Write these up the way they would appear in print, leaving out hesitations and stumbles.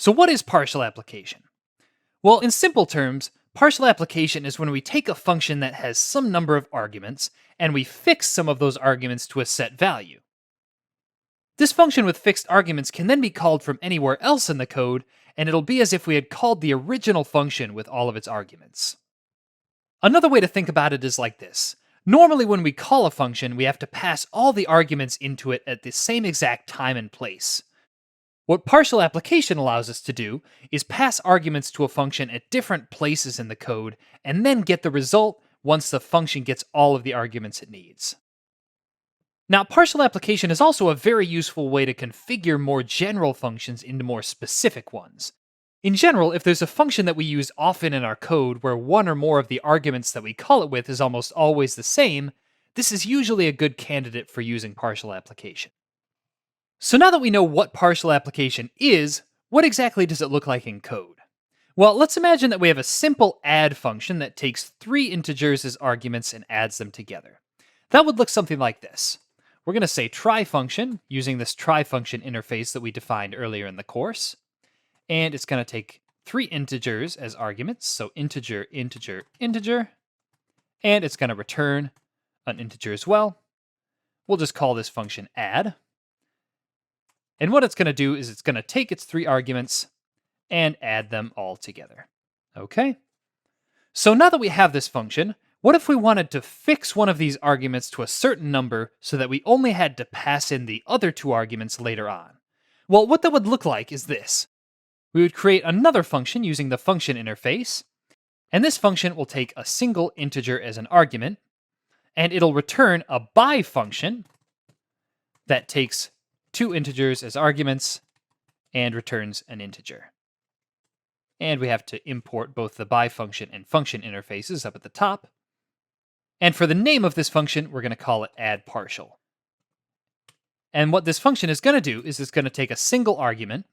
So what is partial application? Well, in simple terms, partial application is when we take a function that has some number of arguments and we fix some of those arguments to a set value. This function with fixed arguments can then be called from anywhere else in the code, and it'll be as if we had called the original function with all of its arguments. Another way to think about it is like this. Normally, when we call a function, we have to pass all the arguments into it at the same exact time and place. What partial application allows us to do is pass arguments to a function at different places in the code, and then get the result once the function gets all of the arguments it needs. Now, partial application is also a very useful way to configure more general functions into more specific ones. In general, if there's a function that we use often in our code where one or more of the arguments that we call it with is almost always the same, this is usually a good candidate for using partial application. So now that we know what partial application is, what exactly does it look like in code? Well, let's imagine that we have a simple add function that takes 3 integers as arguments and adds them together. That would look something like this. We're going to say try function using this try function interface that we defined earlier in the course. And it's going to take 3 integers as arguments, so integer, integer, integer. And it's going to return an integer as well. We'll just call this function add. And what it's going to do is it's going to take its 3 arguments and add them all together. Okay? So now that we have this function, what if we wanted to fix one of these arguments to a certain number so that we only had to pass in the other 2 arguments later on? Well, what that would look like is this. We would create another function using the function interface, and this function will take a single integer as an argument, and it'll return a by function that takes 2 integers as arguments and returns an integer. And we have to import both the by function and function interfaces up at the top. And for the name of this function, we're going to call it add partial. And what this function is going to do is it's going to take a single argument,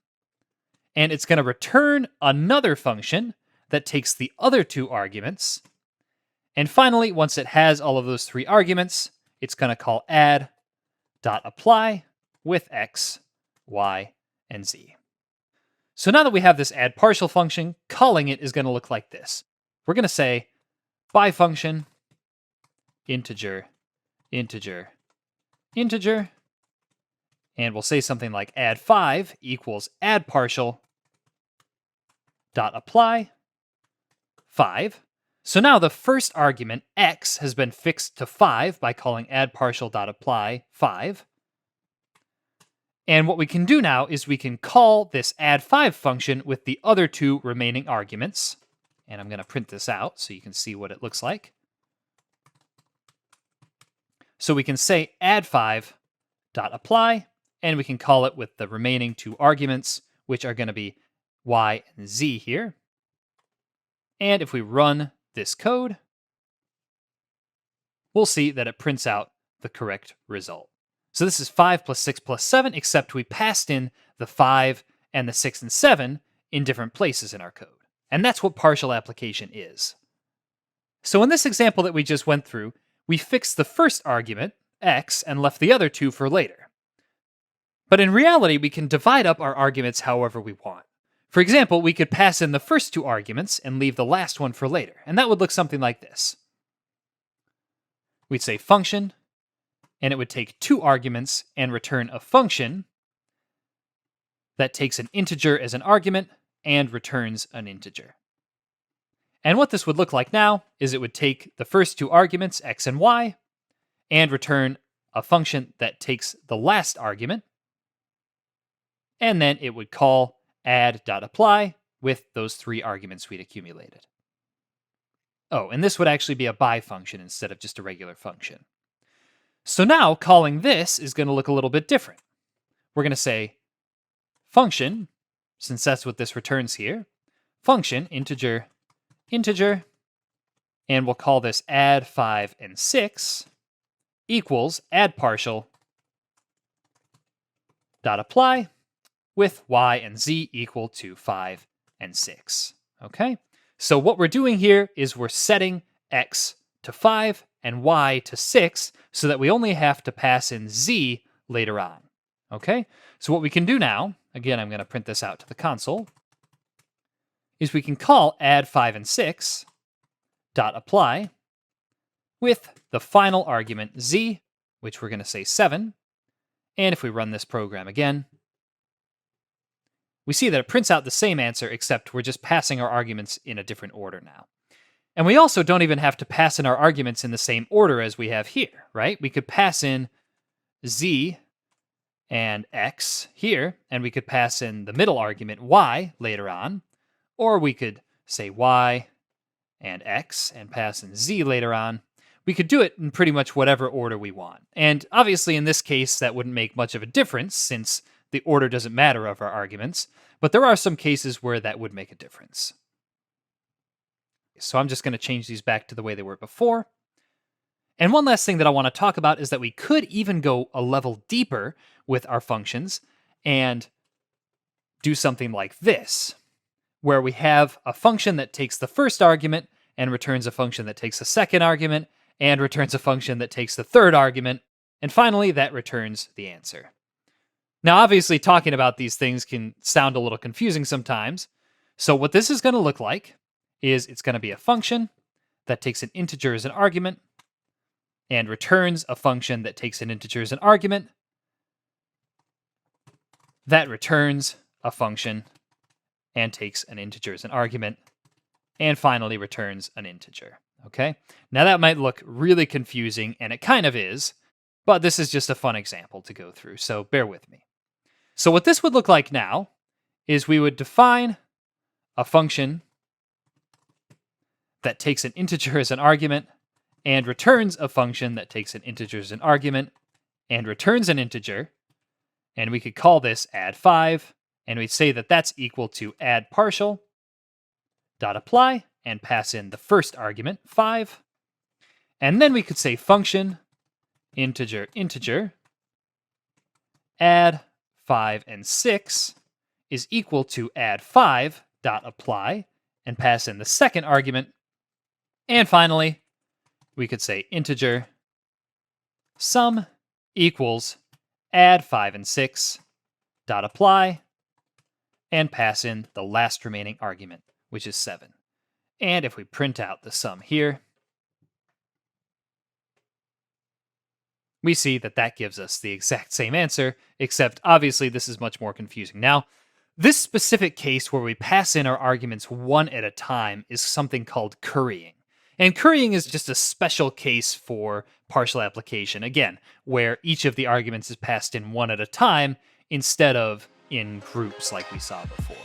and it's going to return another function that takes the other 2 arguments. And finally, once it has all of those 3 arguments, it's going to call add.apply with x, y, and z. So now that we have this add partial function, calling it is going to look like this. We're going to say by function integer, integer, integer, and we'll say something like add 5 equals add partial dot apply 5. So now the first argument, x, has been fixed to 5 by calling add partial dot apply 5. And what we can do now is we can call this add 5 function with the other 2 remaining arguments. And I'm going to print this out so you can see what it looks like. So we can say add 5 dot apply, and we can call it with the remaining 2 arguments, which are going to be y and z here. And if we run this code, we'll see that it prints out the correct result. So this is 5 plus 6 plus 7, except we passed in the 5 and the 6 and 7 in different places in our code. And that's what partial application is. So in this example that we just went through, we fixed the first argument, x, and left the other 2 for later. But in reality, we can divide up our arguments however we want. For example, we could pass in the first 2 arguments and leave the last one for later, and that would look something like this. We'd say function, and it would take 2 arguments and return a function that takes an integer as an argument and returns an integer. And what this would look like now is it would take the first 2 arguments, x and y, and return a function that takes the last argument, and then it would call add.apply with those 3 arguments we'd accumulated. Oh, and this would actually be a by function instead of just a regular function. So now calling this is going to look a little bit different. We're going to say function, since that's what this returns here, function integer, integer, and we'll call this add 5 and 6 equals add partial dot apply with y and z equal to 5 and 6. Okay? So what we're doing here is we're setting x to 5 and y to 6 so that we only have to pass in z later on. Okay? So what we can do now, again, I'm going to print this out to the console. is we can call add 5 and 6 dot apply with the final argument z, which we're going to say 7. And if we run this program again, we see that it prints out the same answer, except we're just passing our arguments in a different order now. And we also don't even have to pass in our arguments in the same order as we have here, right? We could pass in z and x here, and we could pass in the middle argument y later on, or we could say y and x and pass in z later on. We could do it in pretty much whatever order we want. And obviously in this case, that wouldn't make much of a difference since the order doesn't matter of our arguments, but there are some cases where that would make a difference. So I'm just going to change these back to the way they were before. And one last thing that I want to talk about is that we could even go a level deeper with our functions and do something like this, where we have a function that takes the first argument and returns a function that takes the second argument and returns a function that takes the third argument, and finally that returns the answer. Now, obviously, talking about these things can sound a little confusing sometimes. So what this is going to look like is it's going to be a function that takes an integer as an argument and returns a function that takes an integer as an argument that returns a function and takes an integer as an argument and finally returns an integer. Okay? Now that might look really confusing, and it kind of is, but this is just a fun example to go through, so bear with me. So what this would look like now is we would define a function that takes an integer as an argument and returns a function that takes an integer as an argument and returns an integer, and we could call this add 5, and we'd say that that's equal to add partial dot apply and pass in the first argument 5, and then we could say function integer integer add 5 and 6 is equal to add 5 dot apply and pass in the second argument, and finally we could say integer sum equals add 5 and 6 dot apply and pass in the last remaining argument, which is 7. And if we print out the sum here, we see that that gives us the exact same answer, except obviously this is much more confusing. Now, this specific case where we pass in our arguments one at a time is something called currying. And currying is just a special case for partial application, again, where each of the arguments is passed in one at a time instead of in groups like we saw before.